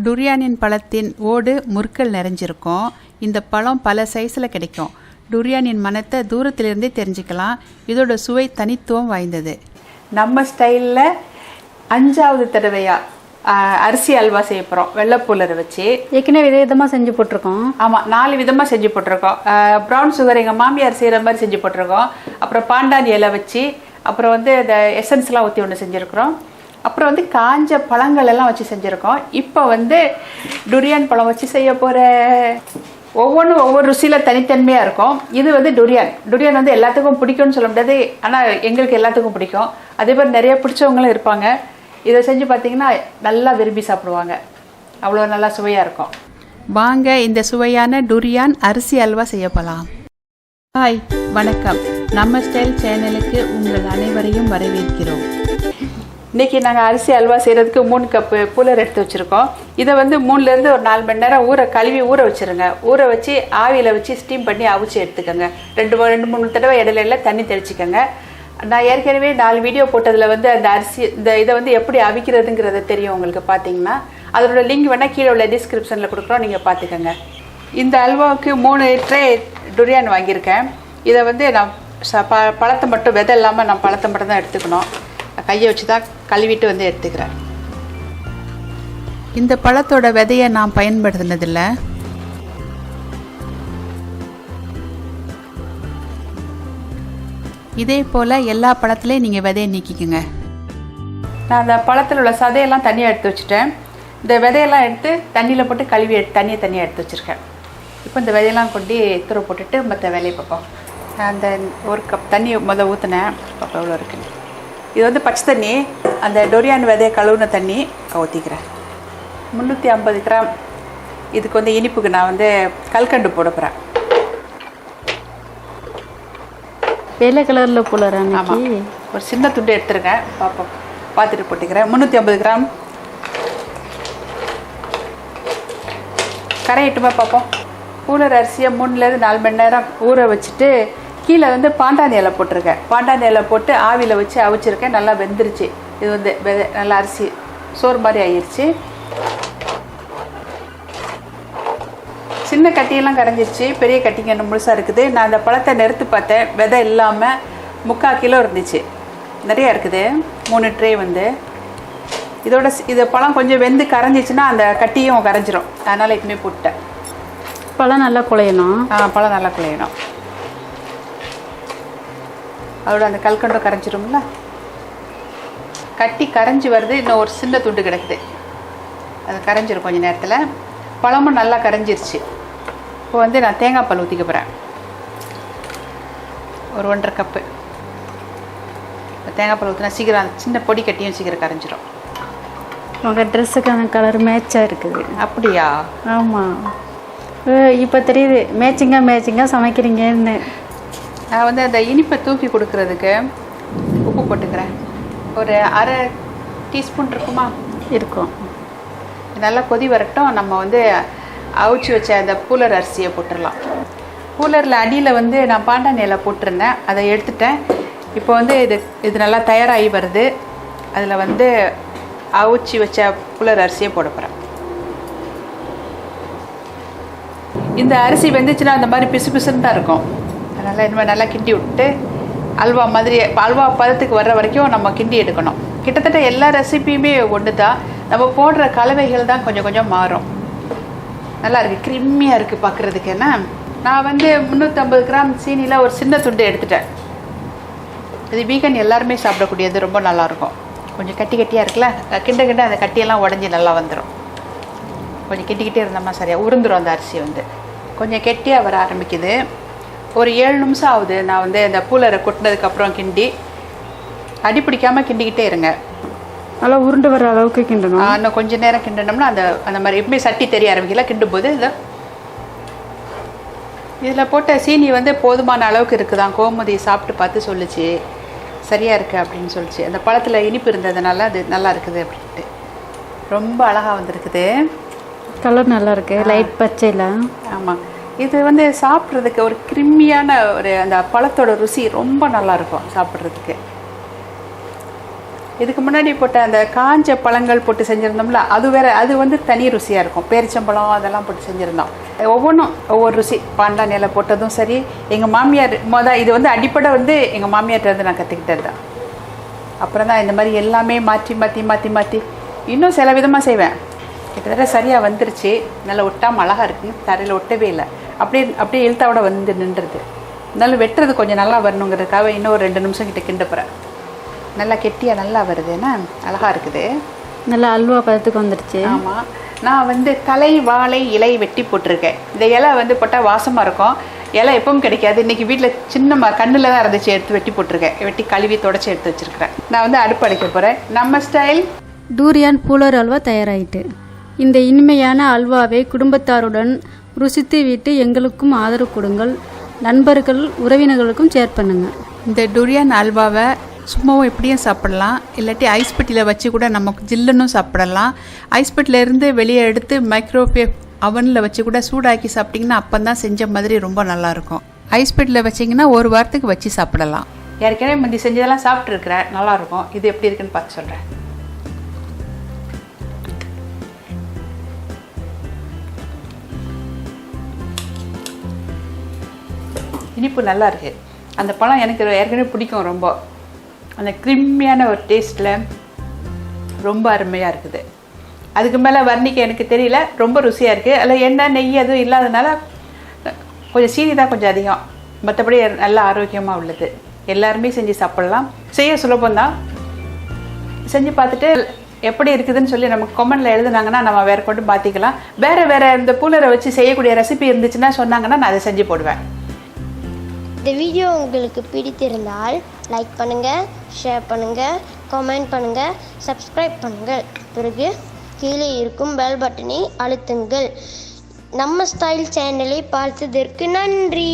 டுரியானின் பழத்தின் ஓடு முற்கள் நிறைஞ்சிருக்கும். இந்த பழம் பல சைஸில் கிடைக்கும். டுரியானின் மனத்தை தூரத்திலிருந்தே தெரிஞ்சுக்கலாம். இதோட சுவை தனித்துவம் வாய்ந்தது. நம்ம ஸ்டைலில் 5வது தடவையாக அரிசி அல்வா செய்ய போகிறோம். வெள்ளைப்பூலரை வச்சு ஏற்கனவே விதமாக செஞ்சு போட்டிருக்கோம். ஆமாம், 4 விதமாக செஞ்சு போட்டிருக்கோம். ப்ரௌன் சுகர் எங்கள் மாமியார் செய்கிற மாதிரி செஞ்சு போட்டிருக்கோம். அப்புறம் பாண்டான் இலை வச்சு, அப்புறம் வந்து இந்த எசன்ஸ்லாம் ஊற்றி ஒன்று செஞ்சுருக்குறோம். அப்புறம் வந்து காஞ்ச பழங்கள் எல்லாம் வச்சு செஞ்சுருக்கோம். இப்போ வந்து டுரியான் பழம் வச்சு செய்ய போகிற ஒவ்வொன்றும் ஒவ்வொரு ருசியில் தனித்தன்மையாக இருக்கும். இது வந்து டுரியான் வந்து எல்லாத்துக்கும் பிடிக்கும்னு சொல்ல முடியாது, ஆனால் எங்களுக்கு எல்லாத்துக்கும் பிடிக்கும். அதே மாதிரி நிறைய பிடிச்சவங்களும் இருப்பாங்க. இதை செஞ்சு பார்த்தீங்கன்னா நல்லா விரும்பி சாப்பிடுவாங்க. அவ்வளோ நல்லா சுவையாக இருக்கும். வாங்க இந்த சுவையான டுரியான் அரிசி அல்வா செய்ய போகலாம். ஹாய், வணக்கம். நம்ம ஸ்டைல் சேனலுக்கு உங்கள் அனைவரையும் வரவேற்கிறோம். இன்றைக்கி நாங்கள் அரிசி அல்வா செய்கிறதுக்கு 3 கப்பு பூலர் எடுத்து வச்சுருக்கோம். இதை வந்து 3லேருந்து ஒரு 4 மணி நேரம் கழுவி ஊற வச்சுருங்க. ஊற வச்சு ஆவியில் வச்சு ஸ்டீம் பண்ணி அவிச்சு எடுத்துக்கோங்க. 2-3 தடவை இடையில தண்ணி தெளிச்சிக்கோங்க. நான் ஏற்கனவே 4 வீடியோ போட்டதில் வந்து அந்த அரிசி இதை வந்து எப்படி அவிக்கிறதுங்கிறத தெரியும் உங்களுக்கு. பார்த்தீங்கன்னா அதோட லிங்க் வேணால் கீழே உள்ள டிஸ்கிரிப்ஷனில் கொடுக்குறோம், நீங்கள் பார்த்துக்கோங்க. இந்த அல்வாவுக்கு 3 ட்ரே டுரியான் வாங்கியிருக்கேன். இதை வந்து நான் பழத்தை மட்டும் விதை இல்லாமல் நான் பழத்தை மட்டும் தான் எடுத்துக்கணும். கையை வச்சு தான் கழுவிட்டு வந்து எடுத்துக்கிறேன். இந்த பழத்தோட விதையை நான் பயன்படுத்தினதில்லை. இதே போல் எல்லா பழத்துலேயும் நீங்கள் விதையை நீக்கிக்கோங்க. நான் அந்த பழத்தில் உள்ள சதையெல்லாம் தனியாக எடுத்து வச்சுட்டேன். இந்த விதையெல்லாம் எடுத்து தண்ணியில் போட்டு கழுவி தனியாக எடுத்து வச்சுருக்கேன். இப்போ இந்த விதையெல்லாம் கொண்டு தூர போட்டுட்டு மற்ற வேலையை பார்ப்போம். நான் அந்த 1 கப் தண்ணி ஊற்றினேன். அப்போ எவ்வளோ இருக்குன்னு. இது வந்து பச்சை தண்ணி, அந்த டொரியான் விதையை கழுவுன தண்ணி ஊற்றிக்கிறேன். 350 கிராம். இதுக்கு வந்து இனிப்புக்கு நான் வந்து கல்கண்டு போட போகிறேன். வெள்ளை கலரில் பூலர். ஆமாம், ஒரு சின்ன துண்டு எடுத்துருக்கேன். பார்ப்போம், பார்த்துட்டு போட்டுக்கிறேன். 350 கிராம். கரையிட்டுமா பார்ப்போம். பூலர் அரிசியை 3லேருந்து 4 மணி நேரம் ஊற வச்சுட்டு கீழே வந்து பாண்டான் இலை போட்டிருக்கேன். பாண்டான் இலை போட்டு ஆவியில் வச்சு அவிச்சிருக்கேன். நல்லா வெந்துருச்சு. இது வந்து நல்லா அரிசி சோறு மாதிரி ஆயிடுச்சு. சின்ன கட்டியெல்லாம் கரைஞ்சிருச்சு, பெரிய கட்டிங்க என்ன முழுசாக இருக்குது. நான் அந்த பழத்தை நிறுத்து பார்த்தேன், விதை இல்லாமல் 3/4 கிலோ இருந்துச்சு. நிறையா இருக்குது. 3 ட்ரே வந்து இது பழம் கொஞ்சம் வெந்து கரைஞ்சிச்சுன்னா அந்த கட்டியும் கரைஞ்சிரும். அதனால் எப்பவுமே போட்டேன். பழம் நல்லா குழையணும். பழம் நல்லா குழையணும். அதோட அந்த கல்கண்டும் கரைஞ்சிரும்ல. கட்டி கரைஞ்சி வருது. இன்னும் ஒரு சின்ன துண்டு கிடக்குது, அது கரைஞ்சிரும் கொஞ்சம் நேரத்தில். பழமும் நல்லா கரைஞ்சிருச்சு. இப்போ வந்து நான் தேங்காய் பால் ஊற்றிக்க போகிறேன். ஒரு 1.5 கப்பு தேங்காய் பால் ஊற்றினா சீக்கிரம் சின்ன பொடி கட்டியும் சீக்கிரம் கரைஞ்சிரும். உங்கள் ட்ரெஸ்ஸுக்கான கலர் மேட்சாக இருக்குது. அப்படியா? ஆமாம், இப்போ தெரியுது மேட்சிங்காக சமைக்கிறீங்கன்னு. நான் வந்து அந்த இனிப்பை தூக்கி கொடுக்கறதுக்கு உப்பு போட்டுக்கிறேன். ஒரு 1/2 டீஸ்பூன் இருக்குமா? இருக்கும். நல்லா கொதி வரட்டும். நம்ம வந்து அவிச்சு வச்ச அந்த பூலர் அரிசியை போட்டுடலாம். பூலரில் அடியில் வந்து நான் பாண்டான் இலை போட்டிருந்தேன், அதை எடுத்துட்டேன். இப்போ வந்து இது நல்லா தயாராகி வருது. அதில் வந்து அவிச்சு வச்ச பூலர் அரிசியை போட போகிறேன். இந்த அரிசி வெந்துச்சுன்னா அந்த மாதிரி பிசு பிசுன்னு தான் இருக்கும். அதனால் இனிமேல் நல்லா கிண்டி விட்டு அல்வா மாதிரி அல்வா பதத்துக்கு வர்ற வரைக்கும் நம்ம கிண்டி எடுக்கணும். கிட்டத்தட்ட எல்லா ரெசிபியுமே ஒன்று தான். நம்ம போடுற கலவைகள் தான் கொஞ்சம் கொஞ்சம் மாறும். நல்லா இருக்குது, கிரிம்மியாக இருக்குது பார்க்குறதுக்கு. என்ன, நான் வந்து 350 கிராம் சீனியில் ஒரு சின்ன துண்டு எடுத்துட்டேன். இது வீகன் எல்லாருமே சாப்பிடக்கூடியது. ரொம்ப நல்லாயிருக்கும். கொஞ்சம் கட்டியாக இருக்குல்ல, கிண்ட அந்த கட்டியெல்லாம் உடஞ்சி நல்லா வந்துடும். கொஞ்சம் கிட்டிக்கிட்டே இருந்தோம்னா சரியாக உருந்துடும். அந்த அரிசி வந்து கொஞ்சம் கெட்டியாக வர ஆரம்பிக்குது. ஒரு 7 நிமிஷம் ஆகுது. நான் வந்து அந்த பூலரை கொட்டினதுக்கப்புறம் கிண்டி அடி பிடிக்காமல் கிண்டிக்கிட்டே இருங்க. நல்லா உருண்டு வர அளவுக்கு கிண்டணும். இன்னும் கொஞ்சம் நேரம் கிண்டனோம்னா அந்த மாதிரி எப்பவுமே சட்டி தெரிய ஆரம்பிக்கல. கிண்டும் போது இதில் போட்ட சீனி வந்து போதுமான அளவுக்கு இருக்குதான். கோமதி சாப்பிட்டு பார்த்து சொல்லிச்சு, சரியாக இருக்குது அப்படின்னு சொல்லிச்சு. அந்த பழத்தில் இனிப்பு இருந்ததுனால அது நல்லா இருக்குது அப்படின்ட்டு. ரொம்ப அழகாக வந்துருக்குது. கலர் நல்லா இருக்குது, லைட் பச்சையில். ஆமாம், இது வந்து சாப்பிட்றதுக்கு ஒரு கிரிம்மியான அந்த பழத்தோட ருசி ரொம்ப நல்லாயிருக்கும் சாப்பிட்றதுக்கு. இதுக்கு முன்னாடி போட்ட அந்த காஞ்ச பழங்கள் போட்டு செஞ்சுருந்தோம்ல அது வேற, அது வந்து தனி ருசியாக இருக்கும். பேரிச்சம்பழம் அதெல்லாம் போட்டு செஞ்சுருந்தோம். ஒவ்வொன்றும் ஒவ்வொரு ருசி. பாண்டான் இலை போட்டதும் சரி, எங்கள் மாமியார் இது வந்து அடிப்படை வந்து எங்கள் மாமியார்கிட்ட வந்து நான் கற்றுக்கிட்டது தான். அப்புறம் தான் இந்த மாதிரி எல்லாமே மாற்றி மாற்றி மாற்றி மாற்றி இன்னும் சில விதமாக செய்வேன். கிட்டத்தட்ட சரியாக வந்துருச்சு. நல்லா ஒட்டாமல் அழகாக இருக்குங்க. தரையில் ஒட்டவே இல்லை, அப்படியே இழுத்தாவோட வந்து நின்றுது. இருந்தாலும் வெட்டுறது கொஞ்சம் நல்லா வரணுங்கிறதுக்காக இன்னும் ஒரு 2 நிமிஷம் கிட்ட கிண்ட போகிறேன். நல்லா கெட்டியாக நல்லா வருதுன்னா அழகாக இருக்குது. நல்லா அல்வா பதத்துக்கு வந்துடுச்சு. ஆமாம், நான் வந்து தலை வாழை இலை வெட்டி போட்டிருக்கேன். இந்த இலை வந்து போட்டால் வாசமாக இருக்கும். இலை எப்பவும் கிடைக்காது. இன்றைக்கி வீட்டில் சின்ன கண்ணில் தான் இருந்துச்சு, எடுத்து வெட்டி போட்டிருக்கேன். வெட்டி கழுவி தொடச்சி எடுத்து வச்சுருக்கிறேன். நான் வந்து அடுப்பு அடைக்க போகிறேன். நம்ம ஸ்டைல் டூரியான் பூலர் அல்வா தயாராகிட்டு. இந்த இனிமையான அல்வாவை குடும்பத்தாருடன் ருசித்து விட்டு எங்களுக்கும் ஆதரவு கொடுங்கள். நண்பர்கள் உறவினர்களுக்கும் ஷேர் பண்ணுங்கள். இந்த டூரியான் அல்வாவை சும்மாவும் எப்படியும் சாப்பிடலாம், இல்லாட்டி ஐஸ் பெட்டியில் வச்சு கூட நமக்கு ஜில்லுன்னு சாப்பிடலாம். ஐஸ் பெட்டியிலேருந்து வெளியே எடுத்து மைக்ரோவேவ் அவனில் வச்சு கூட சூடாக்கி சாப்பிட்டிங்கன்னா அப்போ தான் செஞ்ச மாதிரி ரொம்ப நல்லாயிருக்கும். ஐஸ் பெட்டியில் வச்சிங்கன்னா 1 வாரத்துக்கு வச்சு சாப்பிடலாம். ஏற்கனவே முந்தி செஞ்சதெல்லாம் சாப்பிட்ருக்குறேன், நல்லாயிருக்கும். இது எப்படி இருக்குன்னு பார்த்து சொல்கிறேன். இனிப்பு நல்லா இருக்குது. அந்த பழம் எனக்கு ஏற்கனவே பிடிக்கும் ரொம்ப. அந்த கிரிமியான ஒரு டேஸ்ட்டில் ரொம்ப அருமையாக இருக்குது. அதுக்கு மேலே வர்ணிக்க எனக்கு தெரியல, ரொம்ப ருசியாக இருக்குது. அதில் எண்ணெய் நெய் அதுவும் இல்லாதனால கொஞ்சம் சீனி தான் கொஞ்சம் அதிகம். மற்றபடி நல்லா ஆரோக்கியமாக உள்ளது. எல்லாருமே செஞ்சு சாப்பிட்லாம். செய்ய சுலபந்தான். செஞ்சு பார்த்துட்டு எப்படி இருக்குதுன்னு சொல்லி நமக்கு கமெண்டில் எழுதுனாங்கன்னா நம்ம வேறு கொண்டு மாற்றிக்கலாம். வேறு இந்த பூலரை வச்சு செய்யக்கூடிய ரெசிபி இருந்துச்சுன்னா சொன்னாங்கன்னா நான் அதை செஞ்சு போடுவேன். இந்த வீடியோ உங்களுக்கு பிடித்திருந்தால் லைக் பண்ணுங்கள், ஷேர் பண்ணுங்கள், கமெண்ட் பண்ணுங்கள், சப்ஸ்கிரைப் பண்ணுங்கள். பிறகு கீழே இருக்கும் பெல் பட்டனை அழுத்துங்கள். நம்ம ஸ்டைல் சேனலை பார்த்ததற்கு நன்றி.